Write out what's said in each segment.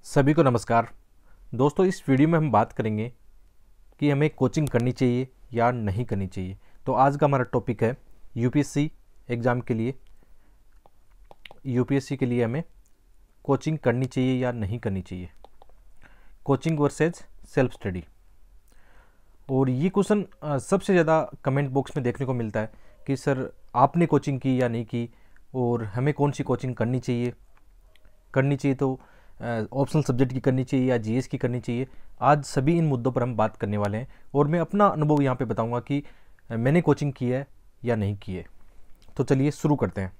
सभी को नमस्कार दोस्तों। इस वीडियो में हम बात करेंगे कि हमें कोचिंग करनी चाहिए या नहीं करनी चाहिए। तो आज का हमारा टॉपिक है यूपीएससी एग्ज़ाम के लिए, यूपीएससी के लिए हमें कोचिंग करनी चाहिए या नहीं करनी चाहिए, कोचिंग वर्सेज सेल्फ स्टडी। और ये क्वेश्चन सबसे ज़्यादा कमेंट बॉक्स में देखने को मिलता है कि सर आपने कोचिंग की या नहीं की, और हमें कौन सी कोचिंग करनी चाहिए तो ऑप्शनल सब्जेक्ट की करनी चाहिए या जीएस की करनी चाहिए। आज सभी इन मुद्दों पर हम बात करने वाले हैं और मैं अपना अनुभव यहाँ पे बताऊँगा कि मैंने कोचिंग की है या नहीं की है। तो चलिए शुरू करते हैं।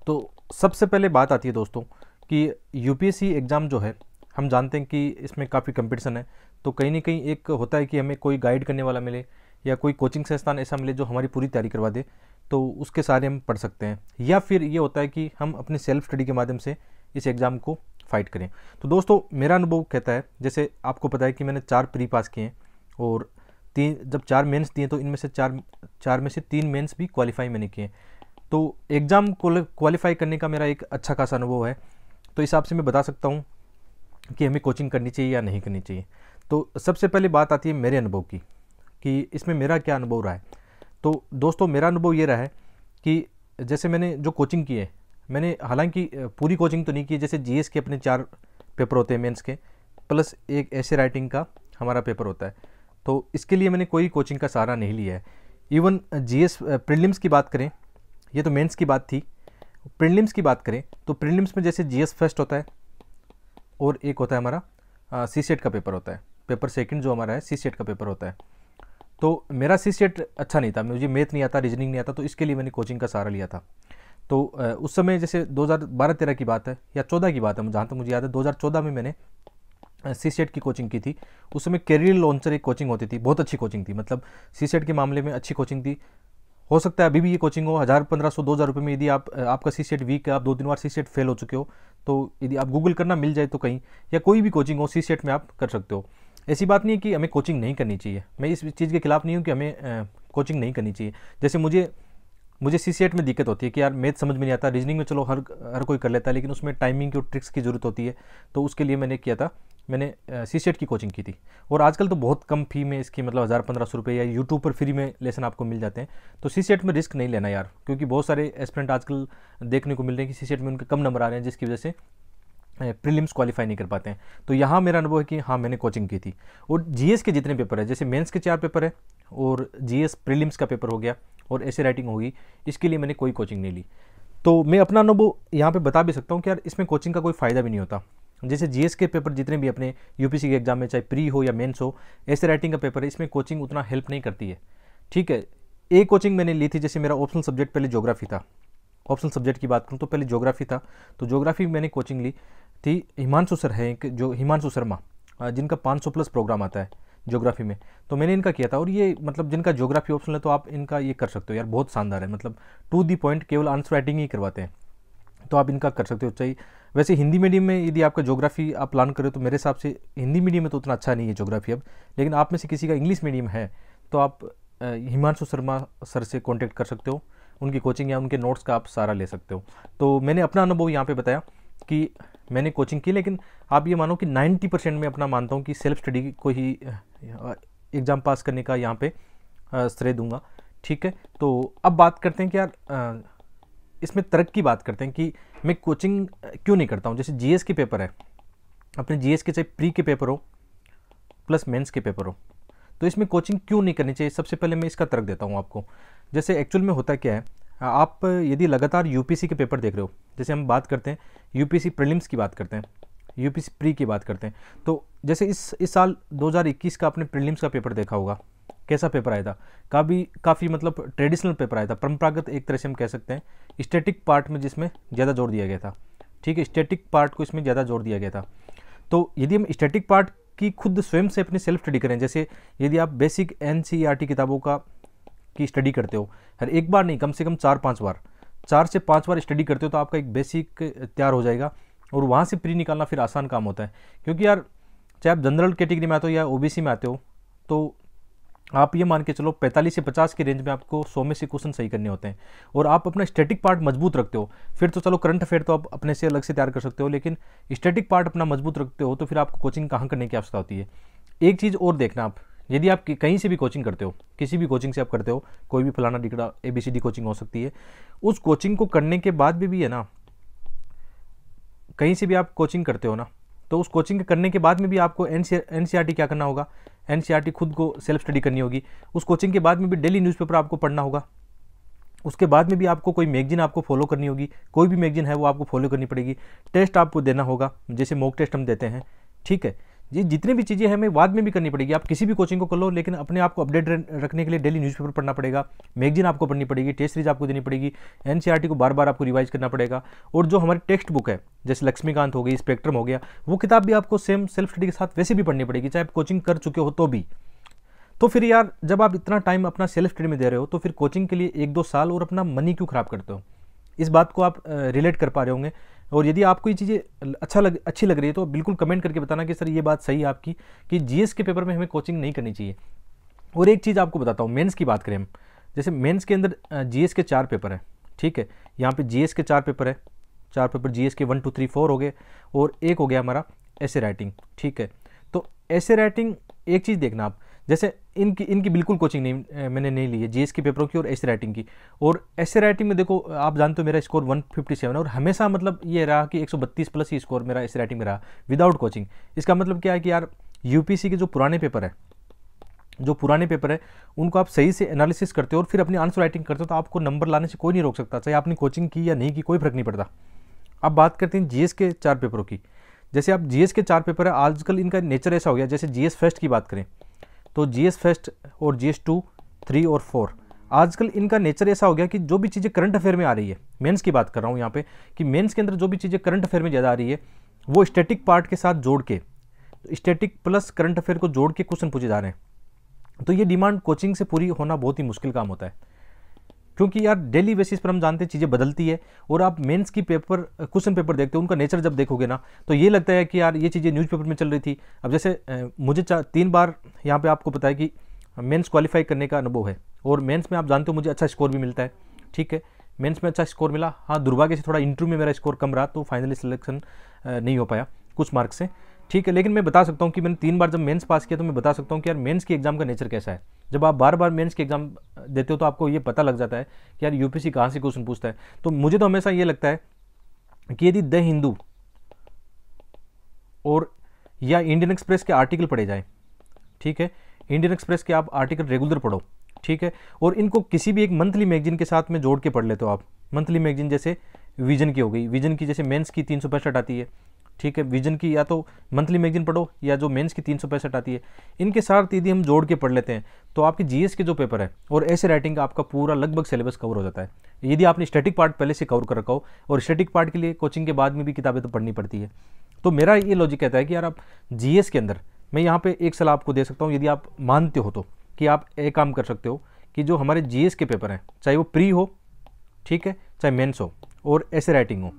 तो सबसे पहले बात आती है दोस्तों कि यूपीएससी एग्ज़ाम जो है, हम जानते हैं कि इसमें काफ़ी कंपटीशन है। तो कहीं ना कहीं एक होता है कि हमें कोई गाइड करने वाला मिले या कोई कोचिंग संस्थान ऐसा मिले जो हमारी पूरी तैयारी करवा दे, तो उसके सारे हम पढ़ सकते हैं। या फिर ये होता है कि हम अपनी सेल्फ स्टडी के माध्यम से इस एग्ज़ाम को फाइट करें। तो दोस्तों मेरा अनुभव कहता है, जैसे आपको पता है कि मैंने 4 प्री पास किए हैं और जब 4 मेंस दिए तो इनमें से चार में से 3 मेंस भी क्वालिफाई मैंने किए। तो एग्ज़ाम क्वालिफाई करने का मेरा एक अच्छा खासा अनुभव है। तो इस हिसाब से मैं बता सकता हूँ कि हमें कोचिंग करनी चाहिए या नहीं करनी चाहिए। तो सबसे पहले बात आती है मेरे अनुभव की कि इसमें मेरा क्या अनुभव रहा है। तो दोस्तों मेरा अनुभव ये रहा है कि जैसे मैंने जो कोचिंग की है, मैंने हालांकि पूरी कोचिंग तो नहीं की। जैसे जीएस के अपने 4 पेपर होते हैं मेंस के, प्लस एक ऐसे राइटिंग का हमारा पेपर होता है। तो इसके लिए मैंने कोई कोचिंग का सहारा नहीं लिया है। इवन जीएस प्रीलिम्स की बात करें, ये तो मेंस की बात थी। प्रीलिम्स की बात करें तो प्रीलिम्स में जैसे जीएस फर्स्ट होता है और एक होता है हमारा सीसेट का पेपर होता है। पेपर सेकंड जो हमारा है सीसेट का पेपर होता है। तो मेरा सीसेट अच्छा नहीं था, मुझे मैथ नहीं आता, रीजनिंग नहीं आता, तो इसके लिए मैंने कोचिंग का सहारा लिया था। तो उस समय जैसे 2012-13 की बात है या 14 की बात है, जहाँ तक मुझे याद है 2014 में मैंने सीसेट की कोचिंग की थी। उस समय कैरियर लॉन्चर एक कोचिंग होती थी, बहुत अच्छी कोचिंग थी, मतलब सीसेट के मामले में अच्छी कोचिंग थी। हो सकता है अभी भी ये कोचिंग हो 1000, 1500, 2000 रुपये में। यदि आपका सीसेट वीक है, आप 2-3 बार सीसेट फेल हो चुके हो, तो यदि आप गूगल करना मिल जाए तो कहीं, या कोई भी कोचिंग हो सीसेट में आप कर सकते हो। ऐसी बात नहीं है कि हमें कोचिंग नहीं करनी चाहिए, मैं इस चीज़ के खिलाफ नहीं हूँ कि हमें कोचिंग नहीं करनी चाहिए। जैसे मुझे सीसेट में दिक्कत होती है कि यार मैथ समझ में नहीं आता। रीजनिंग में चलो हर कोई कर लेता है, लेकिन उसमें टाइमिंग की और ट्रिक्स की ज़रूरत होती है। तो उसके लिए मैंने किया था, मैंने सीसेट की कोचिंग की थी। और आजकल तो बहुत कम फी में इसकी, मतलब 1000-1500 रुपये, या यूट्यूब पर फ्री में लेसन आपको मिल जाते हैं। तो सीसेट में रिस्क नहीं लेना यार, क्योंकि बहुत सारे एस्पिरेंट आजकल देखने को मिल रहे हैं कि सीसेट में उनके कम नंबर आ रहे हैं, जिसकी वजह से प्रीलिम्स क्वालिफाई नहीं कर पाते हैं। तो यहाँ मेरा अनुभव है कि हाँ मैंने कोचिंग की थी। और जीएस के जितने पेपर है, जैसे मेंस के 4 पेपर है और जीएस प्रीलिम्स का पेपर हो गया और ऐसे राइटिंग होगी, इसके लिए मैंने कोई कोचिंग नहीं ली। तो मैं अपना अनुभव यहाँ पे बता भी सकता हूँ कि यार इसमें कोचिंग का कोई फ़ायदा भी नहीं होता। जैसे जीएस के पेपर जितने भी अपने यूपीएससी के एग्जाम में, चाहे प्री हो या मेंस हो, ऐसे राइटिंग का पेपर है, इसमें कोचिंग उतना हेल्प नहीं करती है। ठीक है, एक कोचिंग मैंने ली थी, जैसे मेरा ऑप्शनल सब्जेक्ट पहले ज्योग्राफी था। ऑप्शनल सब्जेक्ट की बात करूँ तो पहले ज्योग्राफी था, तो ज्योग्राफी मैंने कोचिंग ली थी। हिमांशु सर है एक, जो हिमांशु शर्मा, जिनका 500 प्लस प्रोग्राम आता है ज्योग्राफी में, तो मैंने इनका किया था। और ये मतलब जिनका ज्योग्राफी ऑप्शनल है, तो आप इनका ये कर सकते हो यार, बहुत शानदार है, मतलब टू दी पॉइंट, केवल आंसर राइटिंग ही करवाते हैं, तो आप इनका कर सकते हो। चाहिए वैसे हिंदी मीडियम में यदि आपका ज्योग्राफी आप प्लान करें तो मेरे हिसाब से हिंदी मीडियम में तो उतना अच्छा नहीं है ज्योग्राफी अब, लेकिन आप में से किसी का इंग्लिश मीडियम है तो आप हिमांशु शर्मा सर से कॉन्टेक्ट कर सकते हो, उनकी कोचिंग या उनके नोट्स का आप सहारा ले सकते हो। तो मैंने अपना अनुभव यहाँ पे बताया कि मैंने कोचिंग की, लेकिन आप ये मानो कि 90% में अपना मानता हूँ कि सेल्फ स्टडी को ही एग्ज़ाम पास करने का यहाँ पे श्रेय दूंगा। ठीक है, तो अब बात करते हैं कि यार इसमें तर्क की बात करते हैं कि मैं कोचिंग क्यों नहीं करता हूँ। जैसे जीएस के पेपर है, अपने जीएस के चाहे प्री के पेपर हो प्लस मेंस के पेपर हो, तो इसमें कोचिंग क्यों नहीं करनी चाहिए। सबसे पहले मैं इसका तर्क देता हूँ आपको। जैसे एक्चुअल में होता क्या है, आप यदि लगातार यूपीएससी के पेपर देख रहे हो, जैसे हम बात करते हैं यूपीएससी प्रीलिम्स की बात करते हैं, यूपीएससी प्री की बात करते हैं, तो जैसे इस साल 2021 का आपने प्रीलिम्स का पेपर देखा होगा, कैसा पेपर आया था। काफ़ी मतलब ट्रेडिशनल पेपर आया था, परंपरागत एक तरह से हम कह सकते हैं, स्टैटिक पार्ट में जिसमें ज़्यादा जोर दिया गया था। ठीक है, स्टैटिक पार्ट को इसमें ज़्यादा जोर दिया गया था। तो यदि हम स्टैटिक पार्ट की खुद स्वयं से अपनी सेल्फ स्टडी करें, जैसे यदि आप बेसिक एनसीईआरटी किताबों की स्टडी करते हो, हर एक बार नहीं, कम से कम 4-5 बार, 4 से 5 बार स्टडी करते हो, तो आपका एक बेसिक तैयार हो जाएगा। और वहाँ से प्री निकालना फिर आसान काम होता है, क्योंकि यार चाहे आप जनरल कैटेगरी में आते हो या ओबीसी में आते हो, तो आप ये मान के चलो 45 से 50 के रेंज में आपको 100 में से क्वेश्चन सही करने होते हैं, और आप अपना स्टैटिक पार्ट मजबूत रखते हो, फिर तो चलो करंट अफेयर तो आप अपने से अलग से तैयार कर सकते हो, लेकिन स्टैटिक पार्ट अपना मजबूत रखते हो तो फिर आपको कोचिंग कहाँ करने की आवश्यकता होती है। एक चीज़ और देखना आप, यदि आप कहीं से भी कोचिंग करते हो, किसी भी कोचिंग से आप करते हो, कोई भी फलाना डिकड़ा ABCD कोचिंग हो सकती है, उस कोचिंग को करने के बाद भी है ना, कहीं से भी आप कोचिंग करते हो ना, तो उस कोचिंग करने के बाद में भी आपको NCERT क्या करना होगा, NCERT खुद को सेल्फ स्टडी करनी होगी। उस कोचिंग के बाद में भी डेली न्यूज़पेपर आपको पढ़ना होगा। उसके बाद में भी आपको कोई मैगजीन आपको फॉलो करनी होगी, कोई भी मैगजीन है वो आपको फॉलो करनी पड़ेगी। टेस्ट आपको देना होगा, जैसे मॉक टेस्ट हम देते हैं, ठीक है। ये जितनी भी चीज़ें हमें बाद में भी करनी पड़ेगी। आप किसी भी कोचिंग को कर लो, लेकिन अपने आप को अपडेट रखने के लिए डेली न्यूज़पेपर पढ़ना पड़ेगा, मैगजीन आपको पढ़नी पड़ेगी, टेस्ट सीरीज आपको देनी पड़ेगी, NCERT को बार बार आपको रिवाइज करना पड़ेगा। और जो हमारी टेक्स्ट बुक है, जैसे लक्ष्मीकांत हो गई, स्पेक्ट्रम हो गया, वो किताब भी आपको सेम सेल्फ स्टडी के साथ वैसे भी पढ़नी पड़ेगी, चाहे आप कोचिंग कर चुके हो तो भी। तो फिर यार, जब आप इतना टाइम अपना सेल्फ स्टडी में दे रहे हो, तो फिर कोचिंग के लिए 1-2 साल और अपना मनी क्यों खराब करते हो? इस बात को आप रिलेट कर पा रहे होंगे। और यदि आपको ये चीज़ें अच्छी लग रही है तो बिल्कुल कमेंट करके बताना कि सर ये बात सही है आपकी, कि GS के पेपर में हमें कोचिंग नहीं करनी चाहिए। और एक चीज़ आपको बताता हूँ, मेंस की बात करें हम, जैसे मेंस के अंदर GS के 4 पेपर हैं, ठीक है। यहाँ पे GS के 4 पेपर है, 4 पेपर GS के 1 2 3 4 हो गए, और एक हो गया हमारा ऐसे राइटिंग, ठीक है। तो ऐसे राइटिंग, एक चीज़ देखना आप, जैसे इनकी बिल्कुल कोचिंग नहीं मैंने नहीं ली है, GS के पेपरों की और ऐसे राइटिंग की। और ऐसे राइटिंग में देखो, आप जानते हो मेरा स्कोर 157, और हमेशा मतलब ये रहा कि 132 प्लस ही स्कोर मेरा ऐसे राइटिंग में रहा विदाउट कोचिंग। इसका मतलब क्या है कि यार, UPSC के जो पुराने पेपर है उनको आप सही से एनालिसिस करते हो और फिर अपनी आंसर राइटिंग करते हो, तो आपको नंबर लाने से कोई नहीं रोक सकता, चाहे आपने कोचिंग की या नहीं की, कोई फर्क नहीं पड़ता। अब बात करते हैं GS के 4 पेपरों की। जैसे आप GS के 4 पेपर है, आजकल इनका नेचर ऐसा हो गया, जैसे GS फर्स्ट की बात करें तो GS फर्स्ट और GS 2, 3 और 4, आजकल इनका नेचर ऐसा हो गया कि जो भी चीज़ें करंट अफेयर में आ रही है, मेंस की बात कर रहा हूँ यहाँ पे, कि मेंस के अंदर जो भी चीज़ें करंट अफेयर में ज़्यादा आ रही है, वो स्टैटिक पार्ट के साथ जोड़ के, स्टैटिक प्लस करंट अफेयर को जोड़ के क्वेश्चन पूछे जा रहे हैं। तो ये डिमांड कोचिंग से पूरी होना बहुत ही मुश्किल काम होता है, क्योंकि यार डेली बेसिस पर हम जानते हैं चीज़ें बदलती है। और आप मेंस की क्वेश्चन पेपर देखते हो, उनका नेचर जब देखोगे ना, तो ये लगता है कि यार ये चीज़ें न्यूज़पेपर में चल रही थी। अब जैसे मुझे 3 बार यहाँ पे आपको पता है कि मेंस क्वालिफाई करने का अनुभव है, और मेंस में आप जानते हो मुझे अच्छा स्कोर भी मिलता है, ठीक है। मेंस में अच्छा स्कोर मिला, हाँ दुर्भाग्य से थोड़ा इंटरव्यू में मेरा स्कोर कम रहा, तो फाइनली सिलेक्शन नहीं हो पाया कुछ मार्क्स से, ठीक है। लेकिन मैं बता सकता हूँ कि मैंने 3 बार जब मेंस पास किया, तो मैं बता सकता हूँ कि यार मेंस के एग्जाम का नेचर कैसा है। जब आप बार बार मेंस के एग्जाम देते हो तो आपको ये पता लग जाता है कि यार UPSC कहाँ से क्वेश्चन पूछता है। तो मुझे तो हमेशा ये लगता है कि यदि द हिंदू और या इंडियन एक्सप्रेस के आर्टिकल पढ़े जाए, ठीक है, इंडियन एक्सप्रेस के आप आर्टिकल रेगुलर पढ़ो, ठीक है, और इनको किसी भी एक मंथली मैगजीन के साथ में जोड़ के पढ़ लेते हो आप। मंथली मैगजीन जैसे विजन की हो गई, विजन की जैसे मेंस की 365 आती है, ठीक है, विजन की या तो मंथली मैगजीन पढ़ो, या जो मेंस की 365 आती है, इनके साथ यदि हम जोड़ के पढ़ लेते हैं तो आपके GS के जो पेपर है और ऐसे राइटिंग का आपका पूरा लगभग सिलेबस कवर हो जाता है, यदि आपने स्टैटिक पार्ट पहले से कवर कर रखा हो। और स्टैटिक पार्ट के लिए कोचिंग के बाद में भी किताबें तो पढ़नी पड़ती है। तो मेरा ये लॉजिक कहता है कि यार आप GS के अंदर, मैं यहाँ पे एक सलाह आपको दे सकता हूँ, यदि आप मानते हो तो, कि आप एक काम कर सकते हो कि जो हमारे GS के पेपर हैं, चाहे वो प्री हो, ठीक है, चाहे मेंस हो, और ऐसे राइटिंग हो,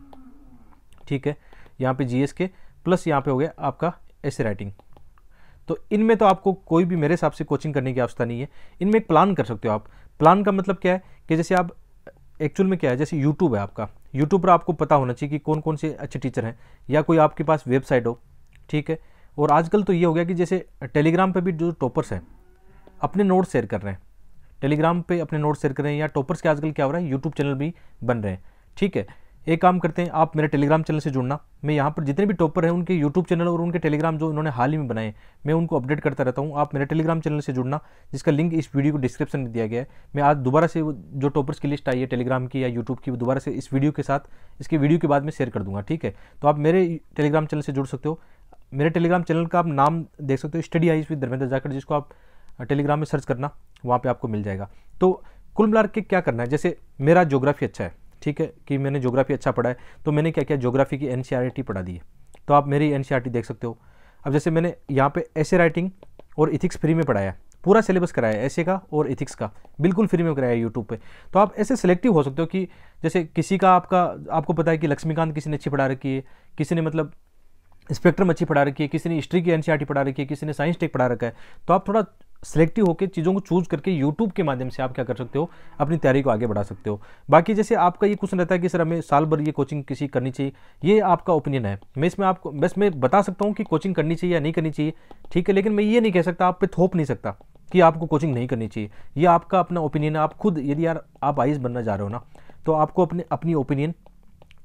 ठीक है, यहाँ पे GS के प्लस यहाँ पे हो गया आपका ऐसे राइटिंग, तो इनमें तो आपको कोई भी मेरे हिसाब से कोचिंग करने की आवश्यकता नहीं है। इनमें एक प्लान कर सकते हो आप। प्लान का मतलब क्या है कि जैसे आप एक्चुअल में क्या है, जैसे यूट्यूब है आपका, यूट्यूब पर आपको पता होना चाहिए कि कौन कौन से अच्छे टीचर हैं, या कोई आपके पास वेबसाइट हो, ठीक है। और आजकल तो ये हो गया कि जैसे टेलीग्राम पे भी जो टॉपर्स हैं अपने नोट्स शेयर कर रहे हैं, टेलीग्राम पे अपने नोट्स शेयर कर रहे हैं, या टॉपर्स के आजकल क्या हो रहा है, यूट्यूब चैनल भी बन रहे हैं, ठीक है। एक काम करते हैं, आप मेरे टेलीग्राम चैनल से जुड़ना, मैं यहाँ पर जितने भी टॉपर हैं उनके यूट्यूब चैनल और उनके टेलीग्राम जो उन्होंने हाल ही में बनाए, मैं उनको अपडेट करता रहता हूँ। आप मेरे टेलीग्राम चैनल से जुड़ना, जिसका लिंक इस वीडियो को डिस्क्रिप्शन में दिया गया है। मैं आज दोबारा से जो टॉपर्स की लिस्ट आई है टेलीग्राम की या यूट्यूब की, वो दोबारा से इस वीडियो के साथ, इसके वीडियो के बाद में शेयर कर दूंगा, ठीक है। तो आप मेरे टेलीग्राम चैनल से जुड़ सकते हो। मेरे टेलीग्राम चैनल का आप नाम देख सकते हो, study eyes with Dharmendra Jakhar, जिसको आप टेलीग्राम में सर्च करना, वहाँ पे आपको मिल जाएगा। तो कुल मिलाकर के क्या करना है, जैसे मेरा ज्योग्राफी अच्छा है, ठीक है, कि मैंने ज्योग्राफी अच्छा पढ़ा है, तो मैंने क्या किया, ज्योग्राफी की NCERT पढ़ा दी है, तो आप मेरी NCERT देख सकते हो। अब जैसे मैंने यहाँ पे ऐसे राइटिंग और इथिक्स फ्री में पढ़ाया, पूरा सिलेबस कराया ऐसे का और इथिक्स का, बिल्कुल फ्री में कराया यूट्यूब पे। तो आप ऐसे सेलेक्टिव हो सकते हो कि जैसे किसी का आपको पता है कि लक्ष्मीकांत किसी ने अच्छी पढ़ा रखी है, किसी ने स्पेक्ट्रम अच्छी पढ़ा रखी है, किसी ने हिस्ट्री की NCERT पढ़ा रखी है, किसी ने साइंस टेक पढ़ा रखा है, तो आप थोड़ा सिलेक्टिव होकर चीज़ों को चूज करके यूट्यूब के माध्यम से आप क्या कर सकते हो, अपनी तैयारी को आगे बढ़ा सकते हो। बाकी जैसे आपका ये क्वेश्चन रहता है कि सर हमें साल भर ये कोचिंग किसी करनी चाहिए, ये आपका ओपिनियन है। मैं इसमें आपको बस मैं बता सकता हूँ कि कोचिंग करनी चाहिए या नहीं करनी चाहिए, ठीक है, लेकिन मैं ये नहीं कह सकता, आप पे थोप नहीं सकता कि आपको कोचिंग नहीं करनी चाहिए। ये आपका अपना ओपिनियन है। आप खुद यदि यार आप आईएएस बनना जा रहे हो ना, तो आपको अपनी ओपिनियन,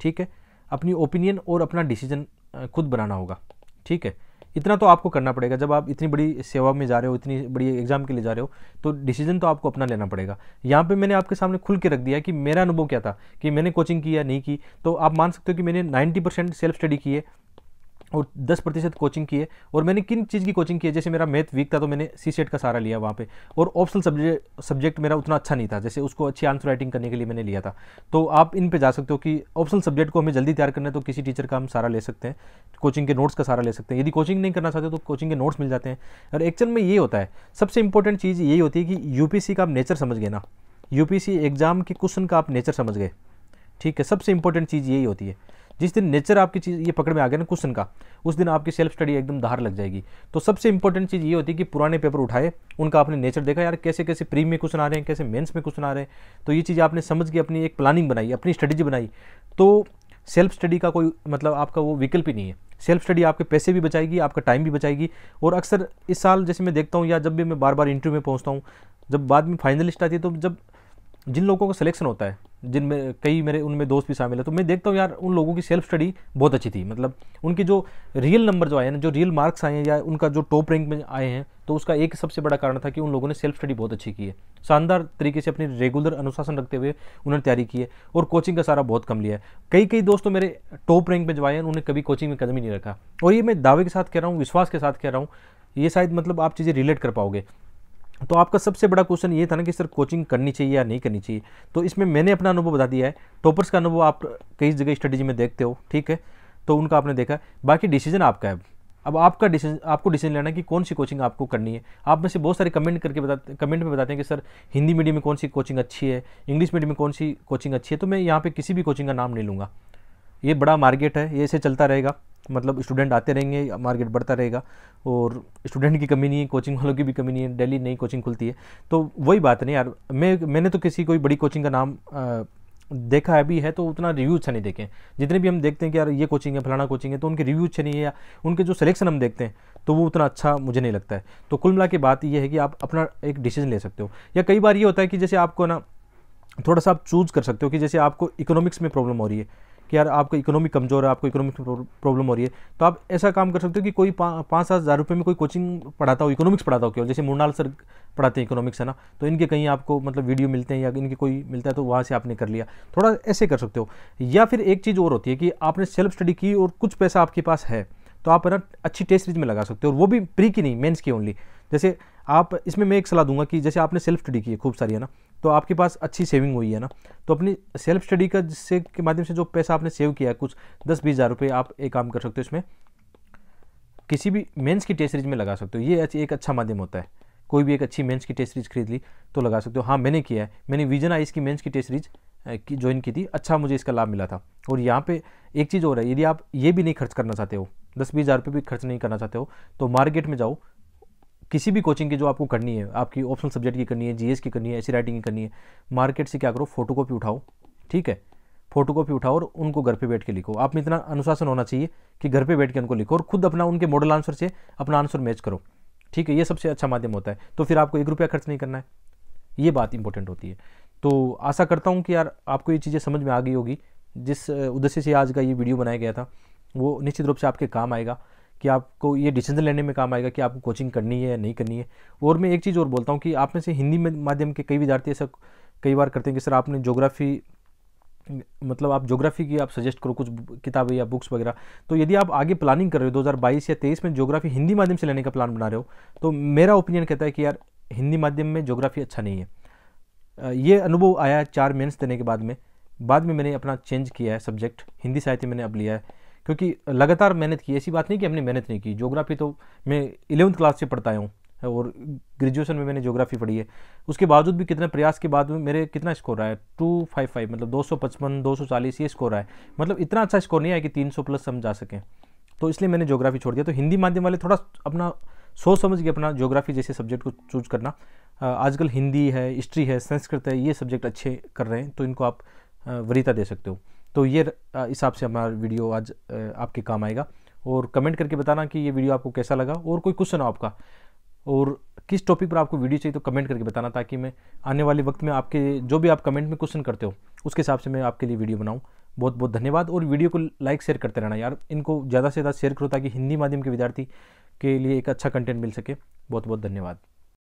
ठीक है, अपनी ओपिनियन और अपना डिसीजन खुद बनाना होगा, ठीक है। इतना तो आपको करना पड़ेगा। जब आप इतनी बड़ी सेवा में जा रहे हो, इतनी बड़ी एग्जाम के लिए जा रहे हो, तो डिसीजन तो आपको अपना लेना पड़ेगा। यहाँ पे मैंने आपके सामने खुल के रख दिया कि मेरा अनुभव क्या था, कि मैंने कोचिंग की या नहीं की। तो आप मान सकते हो कि मैंने 90% सेल्फ स्टडी की है और 10% कोचिंग की है। और मैंने किन चीज़ की कोचिंग की है, जैसे मेरा मैथ वीक था तो मैंने सीसेट का सहारा लिया वहाँ पे, और ऑप्शनल सब्जेक्ट मेरा उतना अच्छा नहीं था, जैसे उसको अच्छी आंसर राइटिंग करने के लिए मैंने लिया था। तो आप इन पे जा सकते हो कि ऑप्शनल सब्जेक्ट को हमें जल्दी तैयार करना है तो किसी टीचर का हम सहारा ले सकते हैं, कोचिंग के नोट्स का सहारा ले सकते हैं। यदि कोचिंग नहीं करना चाहते तो कोचिंग के नोट्स मिल जाते हैं। और एक्चुअल में ये होता है, सबसे इंपॉर्टेंट चीज़ यही होती है कि यूपीएससी का आप नेचर समझ गए ना, यूपीएससी एग्जाम के क्वेश्चन का आप नेचर समझ गए, ठीक है। सबसे इंपॉर्टेंट चीज़ यही होती है। जिस दिन नेचर आपकी चीज़ ये पकड़ में आ गया ना क्वेश्चन का, उस दिन आपकी सेल्फ स्टडी एकदम धार लग जाएगी। तो सबसे इंपॉर्टेंट चीज़ ये होती है कि पुराने पेपर उठाए, उनका आपने नेचर देखा, यार कैसे कैसे प्री में क्वेश्चन आ रहे हैं, कैसे मेंस में क्वेश्चन आ रहे हैं। तो ये चीज़ आपने समझ के अपनी एक प्लानिंग बनाई, अपनी स्ट्रेटेजी बनाई, तो सेल्फ स्टडी का कोई मतलब आपका वो विकल्प ही नहीं है। सेल्फ स्टडी आपके पैसे भी बचाएगी, आपका टाइम भी बचाएगी। और अक्सर इस साल जैसे मैं देखता हूँ, या जब भी मैं बार बार इंटरव्यू में पहुँचता हूँ, जब बाद में फाइनलिस्ट आती है, तो जब जिन लोगों का सिलेक्शन होता है, जिनमें कई मेरे उनमें दोस्त भी शामिल है, तो मैं देखता हूँ यार उन लोगों की सेल्फ स्टडी बहुत अच्छी थी। मतलब उनकी जो रियल नंबर जो आए हैं, जो रियल मार्क्स आए हैं, या उनका जो टॉप रैंक में आए हैं, तो उसका एक सबसे बड़ा कारण था कि उन लोगों ने सेल्फ स्टडी बहुत अच्छी की है। शानदार तरीके से अपनी रेगुलर अनुशासन रखते हुए उन्होंने तैयारी की है, और कोचिंग का सारा बहुत कम लिया है। कई दोस्तों मेरे टॉप रैंक में जो आए हैं, उन्होंने कभी कोचिंग में कदम ही नहीं रखा। और ये मैं दावे के साथ कह रहा हूँ, विश्वास के साथ कह रहा हूँ, ये शायद मतलब आप चीज़ें रिलेट कर पाओगे। तो आपका सबसे बड़ा क्वेश्चन ये था ना कि सर कोचिंग करनी चाहिए या नहीं करनी चाहिए। तो इसमें मैंने अपना अनुभव बता दिया है। टॉपर्स का अनुभव आप कई जगह स्ट्रेटेजी में देखते हो, ठीक है, तो उनका आपने देखा। बाकी डिसीजन आपका है। अब आपका डिसीजन, आपको डिसीजन लेना है कि कौन सी कोचिंग आपको करनी है। आप में से बहुत सारे कमेंट में बताते हैं कि सर हिंदी मीडियम में कौन सी कोचिंग अच्छी है, इंग्लिश मीडियम में कौन सी कोचिंग अच्छी है। तो मैं यहाँ पे किसी भी कोचिंग का नाम नहीं लूँगा। ये बड़ा मार्केट है, ये ऐसे चलता रहेगा, मतलब स्टूडेंट आते रहेंगे, मार्केट बढ़ता रहेगा, और स्टूडेंट की कमी नहीं है, कोचिंग वालों की भी कमी नहीं है, डेली नई कोचिंग खुलती है। तो वही बात नहीं यार, मैंने तो किसी कोई बड़ी कोचिंग का नाम देखा है भी है, तो उतना रिव्यू अच्छा नहीं देखे। जितने भी हम देखते हैं कि यार ये कोचिंग है, फलाना कोचिंग है, तो उनके रिव्यू अच्छे नहीं है, या उनके जो सिलेक्शन हम देखते हैं तो वो उतना अच्छा मुझे नहीं लगता है। तो कुल मिला के बात ये है कि आप अपना एक डिसीजन ले सकते हो। या कई बार ये होता है कि जैसे आपको ना थोड़ा सा आप चूज कर सकते हो कि जैसे आपको इकोनॉमिक्स में प्रॉब्लम हो रही है, कि यार आपका इकोनॉमी कमजोर है, आपको इकोनॉमिक्स में प्रॉब्लम हो रही है, तो आप ऐसा काम कर सकते हो कि कोई 5-7 हज़ार रुपये में कोई कोचिंग पढ़ाता हो, इकोनॉमिक्स पढ़ाता हो केवल, जैसे मुरनाल सर पढ़ाते हैं इकोनॉमिक्स, है ना, तो इनके कहीं आपको मतलब वीडियो मिलते हैं या इनके कोई मिलता है, तो वहाँ से आपने कर लिया, थोड़ा ऐसे कर सकते हो। या फिर एक चीज़ और होती है कि आपने सेल्फ स्टडी की और कुछ पैसा आपके पास है, तो आप है ना अच्छी टेस्ट सीरीज में लगा सकते हो, और वो भी प्री की नहीं, मेंस की ओनली। जैसे आप इसमें मैं एक सलाह दूंगा कि जैसे आपने सेल्फ स्टडी की है खूब सारी, है ना, तो आपके पास अच्छी सेविंग हुई है ना, तो अपनी सेल्फ स्टडी का जिससे के माध्यम से जो पैसा आपने सेव किया है, कुछ 10-20 हज़ार रुपये, आप एक काम कर सकते हो, इसमें किसी भी मेंस की टेस्ट सीरीज में लगा सकते हो। ये एक अच्छा माध्यम होता है। कोई भी एक अच्छी मेंस की टेस्ट सीरीज खरीद ली तो लगा सकते हो। हाँ, मैंने किया है, मैंने विजन आईएएस की मेंस की टेस्ट सीरीज की ज्वाइन की थी, अच्छा मुझे इसका लाभ मिला था। और यहाँ पे एक चीज़ और है, यदि आप ये भी नहीं खर्च करना चाहते हो, 10-20 हज़ार रुपये भी खर्च नहीं करना चाहते हो, तो मार्केट में जाओ, किसी भी कोचिंग की जो आपको करनी है, आपकी ऑप्शनल सब्जेक्ट की करनी है, जीएस की करनी है, ऐसी राइटिंग की करनी है, मार्केट से क्या करो, फोटोकॉपी उठाओ, ठीक है, फोटोकॉपी उठाओ और उनको घर पे बैठ के लिखो। आप में इतना अनुशासन होना चाहिए कि घर पे बैठ के उनको लिखो और खुद अपना उनके मॉडल आंसर से अपना आंसर मैच करो, ठीक है। ये सबसे अच्छा माध्यम होता है। तो फिर आपको 1 रुपया खर्च नहीं करना है, ये बात इंपॉर्टेंट होती है। तो आशा करता हूँ कि यार आपको ये चीज़ें समझ में आ गई होगी। जिस उद्देश्य से आज का ये वीडियो बनाया गया था, वो निश्चित रूप से आपके काम आएगा, कि आपको ये डिसीजन लेने में काम आएगा कि आपको कोचिंग करनी है या नहीं करनी है। और मैं एक चीज़ और बोलता हूँ कि आप में से हिंदी माध्यम के कई विद्यार्थी ऐसा कई बार करते हैं कि सर आपने ज्योग्राफी, मतलब आप ज्योग्राफी की आप सजेस्ट करो कुछ किताबें या बुक्स वगैरह। तो यदि आप आगे प्लानिंग कर रहे हो 2022 या 23 में ज्योग्राफी हिंदी माध्यम से लेने का प्लान बना रहे हो, तो मेरा ओपिनियन कहता है कि यार हिंदी माध्यम में ज्योग्राफी अच्छा नहीं है। ये अनुभव आया 4 मेंस देने के बाद में मैंने अपना चेंज किया है सब्जेक्ट, हिंदी साहित्य मैंने अब लिया है, क्योंकि लगातार मेहनत की। ऐसी बात नहीं कि हमने मेहनत नहीं की। ज्योग्राफी तो मैं 11वीं क्लास से पढ़ता आया हूँ और ग्रेजुएशन में मैंने ज्योग्राफी पढ़ी है। उसके बावजूद भी कितने प्रयास के बाद में मेरे कितना स्कोर आया, 255, मतलब 255, 240 ये स्कोर आया। मतलब इतना अच्छा स्कोर नहीं आया कि 300 प्लस हम जा सकें, तो इसलिए मैंने ज्योग्राफी छोड़ दिया। तो हिंदी माध्यम वाले थोड़ा अपना सोच समझ के अपना ज्योग्राफी जैसे सब्जेक्ट को चूज करना। आजकल हिंदी है, हिस्ट्री है, संस्कृत है, ये सब्जेक्ट अच्छे कर रहे हैं, तो इनको आप वरीयता दे सकते हो। तो ये हिसाब से हमारा वीडियो आज आपके काम आएगा। और कमेंट करके बताना कि ये वीडियो आपको कैसा लगा, और कोई क्वेश्चन हो आपका और किस टॉपिक पर आपको वीडियो चाहिए तो कमेंट करके बताना, ताकि मैं आने वाले वक्त में आपके जो भी आप कमेंट में क्वेश्चन करते हो उसके हिसाब से मैं आपके लिए वीडियो बनाऊँ। बहुत बहुत धन्यवाद। और वीडियो को लाइक शेयर करते रहना यार, इनको ज़्यादा से ज़्यादा शेयर करो ताकि हिंदी माध्यम के विद्यार्थी के लिए एक अच्छा कंटेंट मिल सके। बहुत बहुत धन्यवाद।